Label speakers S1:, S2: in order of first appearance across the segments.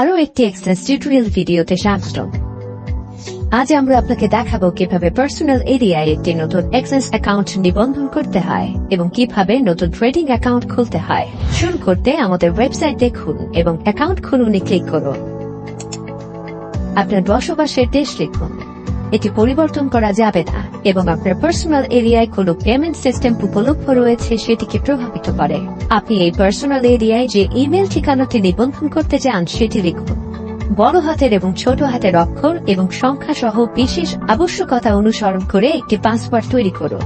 S1: আরো একটি access tutorial ভিডিওতে স্বাগতম। আজ আমরা আপনাকে দেখাবো কিভাবে পার্সোনাল এরিয়ায় একটি নতুন এক্সেস অ্যাকাউন্ট নিবন্ধন করতে হয় এবং কিভাবে নতুন ট্রেডিং অ্যাকাউন্ট খুলতে হয়। শুরু করতে আমাদের ওয়েবসাইট দেখুন এবং অ্যাকাউন্ট খুলুনে ক্লিক করুন। আপনার বসবাসের দেশ লিখুন, এটি পরিবর্তন করা যাবে না এবং আপনার পার্সোনাল এরিয়ায় কোন পেমেন্ট সিস্টেম উপলব্ধ রয়েছে সেটিকে প্রভাবিত করে। আপনি এই পার্সোনাল এরিয়ায় যে ইমেল ঠিকানাটি নিবন্ধন করতে চান সেটি লিখুন। বড় হাতের এবং ছোট হাতের অক্ষর এবং সংখ্যা সহ বিশেষ আবশ্যকতা অনুসরণ করে একটি পাসওয়ার্ড তৈরি করুন।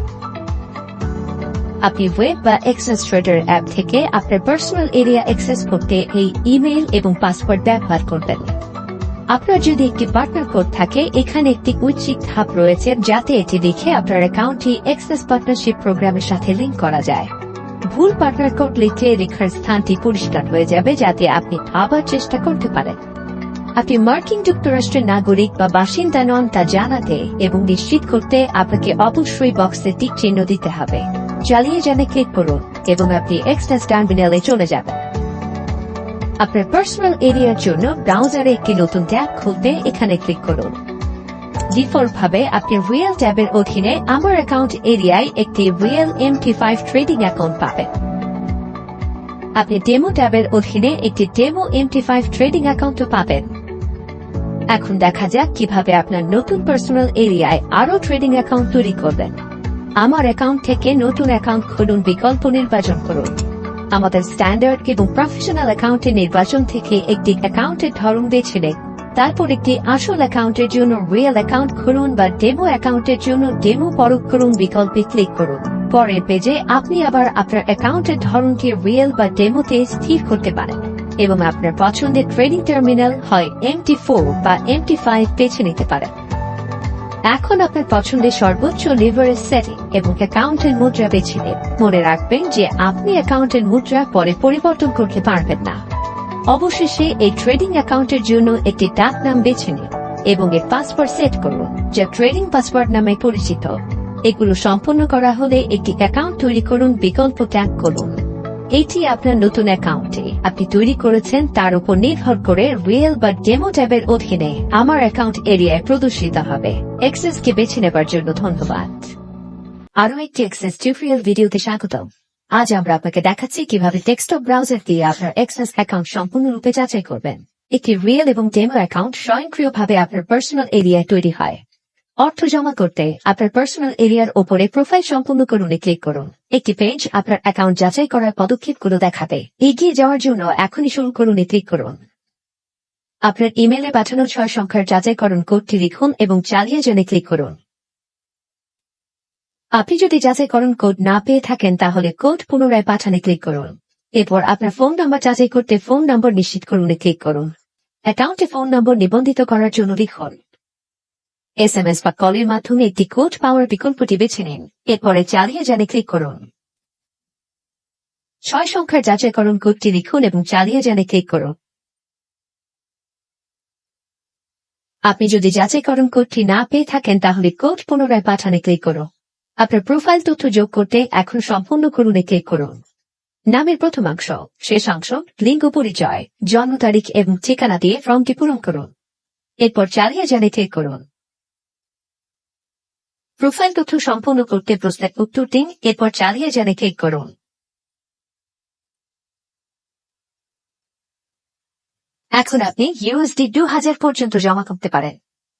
S1: আপনি ওয়েব বা এক্সেস ট্রেডার অ্যাপ থেকে আপনার পার্সোনাল এরিয়া অ্যাক্সেস করতে এই ইমেল এবং পাসওয়ার্ড ব্যবহার করবেন। আপনার যদি একটি পার্টনার কোড থাকে, এখানে একটি ঐচ্ছিক ধাপ রয়েছে যাতে এটি লিখে আপনার অ্যাকাউন্টটি এক্সেস পার্টনারশিপ প্রোগ্রামের সাথে লিংক করা যায়। ভুল পার্টনার কোড লিখলে লেখার স্থানটি পরিষ্কার হয়ে যাবে যাতে আপনি আবার চেষ্টা করতে পারেন। আপনি মার্কিন যুক্তরাষ্ট্রের নাগরিক বা বাসিন্দা নন তা জানাতে এবং নিশ্চিত করতে আপনাকে অবশ্যই বক্সে টিক চিহ্ন দিতে হবে। চালিয়ে যানে ক্লিক করুন এবং আপনি এক্সেস টার্মিনালে চলে যাবেন। আপনার পার্সোনাল এরিয়ার জন্য ব্রাউজারে একটি নতুন ট্যাব খুলতে এখানে ক্লিক করুন। ডিফল্ট ভাবে আপনি রিয়েল ট্যাবের অধীনে আমার অ্যাকাউন্ট এরিয়ায় একটি রিয়েল MT5 ট্রেডিং অ্যাকাউন্ট পাবেন। আপনি ডেমো ট্যাবের অধীনে একটি ডেমো MT5 ট্রেডিং অ্যাকাউন্টও পাবেন। এখন দেখা যাক কিভাবে আপনার নতুন পার্সোনাল এরিয়ায় আরো ট্রেডিং অ্যাকাউন্ট তৈরি করবেন। আমার অ্যাকাউন্ট থেকে নতুন অ্যাকাউন্ট খুলুন বিকল্প নির্বাচন করুন। আমাদের স্ট্যান্ডার্ড এবং প্রফেশনাল অ্যাকাউন্টের নির্বাচন থেকে একটি অ্যাকাউন্টের ধরন বেছে নিন। তারপর একটি আসল অ্যাকাউন্টের জন্য রিয়েল অ্যাকাউন্ট খুলুন বা ডেমো অ্যাকাউন্টের জন্য ডেমো পরখ করুন বিকল্পে ক্লিক করুন। পরের পেজে আপনি আবার আপনার অ্যাকাউন্টের ধরনকে রিয়েল বা ডেমোতে স্থির করতে পারেন এবং আপনার পছন্দের ট্রেডিং টার্মিনাল হয় MT4 বা MT5 বেছে নিতে পারেন। এখন আপনার পছন্দের সর্বোচ্চ লিভারেজ সেটিং এবং অ্যাকাউন্টের মুদ্রা বেছে নিন। মনে রাখবেন যে আপনি অ্যাকাউন্টের মুদ্রা পরে পরিবর্তন করতে পারবেন না। অবশেষে এই ট্রেডিং অ্যাকাউন্টের জন্য একটি ডাক নাম বেছে নিন এবং এর পাসওয়ার্ড সেট করুন যা ট্রেডিং পাসওয়ার্ড নামে পরিচিত। এগুলো সম্পন্ন করা হলে একটি অ্যাকাউন্ট তৈরি করুন বিকল্প ট্যাগ করুন। এটি আপনার নতুন অ্যাকাউন্টে আপনি তৈরি করেছেন তার উপর নির্ভর করে রিয়েল বা ডেমো ট্যাবের অধীনে আমার অ্যাকাউন্ট এরিয়ায় প্রদর্শিত হবে। এক্সেসকে বেছে নেবার জন্য ধন্যবাদ। আরো একটি এক্সেস টিউটোরিয়াল ভিডিওতে স্বাগতম। আজ আমরা আপনাকে দেখাচ্ছি কিভাবে ডেস্কটপ ব্রাউজার দিয়ে আপনার এক্সেস অ্যাকাউন্ট সম্পূর্ণরূপে যাচাই করবেন। একটি রিয়েল এবং ডেমো অ্যাকাউন্ট স্বয়ংক্রিয়ভাবে আপনার পার্সোনাল এরিয়ায় তৈরি হয়। অর্থ জমা করতে আপনার পার্সোনাল এরিয়ার ওপরে প্রোফাইল সম্পূর্ণ করুন ক্লিক করুন। একটি পেজ আপনার অ্যাকাউন্ট যাচাই করার পদক্ষেপগুলো দেখাবে। এগিয়ে যাওয়ার জন্য এখনই শুরু করুন ক্লিক করুন। আপনার ইমেলে পাঠানো 6 সংখ্যার যাচাইকরণ কোডটি লিখুন এবং চালিয়ে যানে ক্লিক করুন। আপনি যদি যাচাইকরণ কোড না পেয়ে থাকেন তাহলে কোড পুনরায় পাঠানে ক্লিক করুন। এরপর আপনার ফোন নাম্বার যাচাই করতে ফোন নম্বর নিশ্চিত করুন ক্লিক করুন। অ্যাকাউন্টে ফোন নম্বর নিবন্ধিত করার জন্য লিখুন। SMS বা কলের মাধ্যমে একটি কোড পাওয়ার বিকল্পটি বেছে নিন। এরপরে চালিয়ে যানে ক্লিক করুন। 6 সংখ্যার যাচাইকরণ কোডটি লিখুন এবং চালিয়ে যানে ক্লিক করুন। আপনি যদি যাচাইকরণ কোডটি না পেয়ে থাকেন তাহলে কোড পুনরায় পাঠানে ক্লিক করুন। আপনার প্রোফাইল তথ্য যোগ করতে এখন সম্পূর্ণ করুন ক্লিক করুন। নামের প্রথমাংশ, শেষাংশ, লিঙ্গ পরিচয়, জন্ম তারিখ এবং ঠিকানা দিয়ে ফর্মটি পূরণ করুন। এরপর চালিয়ে যানে ক্লিক করুন। প্রোফাইল তথ্য সম্পূর্ণ করতে প্রশ্নের উত্তর দিন। এরপর চালিয়ে যানে ক্লিক করুন। এখন আপনি USD 2000 পর্যন্ত জমা করতে পারেন।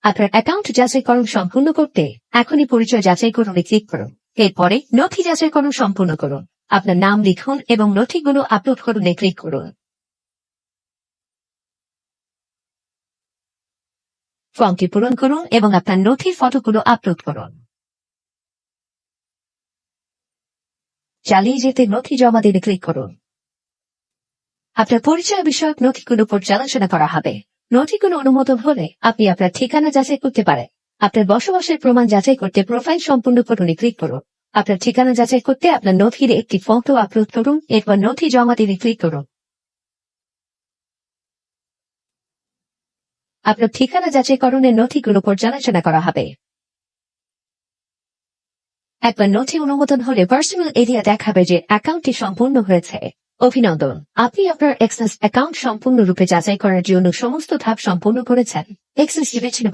S1: আপনার অ্যাকাউন্ট যাচাইকরণ সম্পূর্ণ করতে এখনই পরিচয় যাচাই করুন ক্লিক করুন। এরপরে নথি যাচাইকরণ সম্পূর্ণ করুন। আপনার নাম লিখুন এবং নথিগুলো আপলোড করুন ক্লিক করুন। ফর্মটি পূরণ করুন এবং আপনার নথির ফটোগুলো আপলোড করুন। চালিয়ে যেতে নথি জমা দিতে ক্লিক করুন। আপনার পরিচয় বিষয়ক নথিগুলো পর্যালোচনা করা হবে। নথিগুলো অনুমোদন হলে আপনি আপনার ঠিকানা যাচাই করতে পারেন। আপনার বসবাসের প্রমাণ যাচাই করতে প্রোফাইল সম্পূর্ণ করুন ক্লিক করুন। আপনার ঠিকানা যাচাই করতে আপনার নথির একটি ফটো আপলোড করুন। এরপর নথি জমা দিতে ক্লিক করুন। আপনার ঠিকানা যাচাইকরণের নথিগুলো পর্যালোচনা করা হবে। একবার নথি অনুমোদন হলে পার্সোনাল এরিয়া দেখাবে যে অ্যাকাউন্টটি সম্পূর্ণ হয়েছে। অভিনন্দন, আপনি আপনার এক্সেস অ্যাকাউন্ট সম্পূর্ণরূপে যাচাই করার জন্য সমস্ত ধাপ সম্পূর্ণ করেছেন। এক্সেস বিবেচনা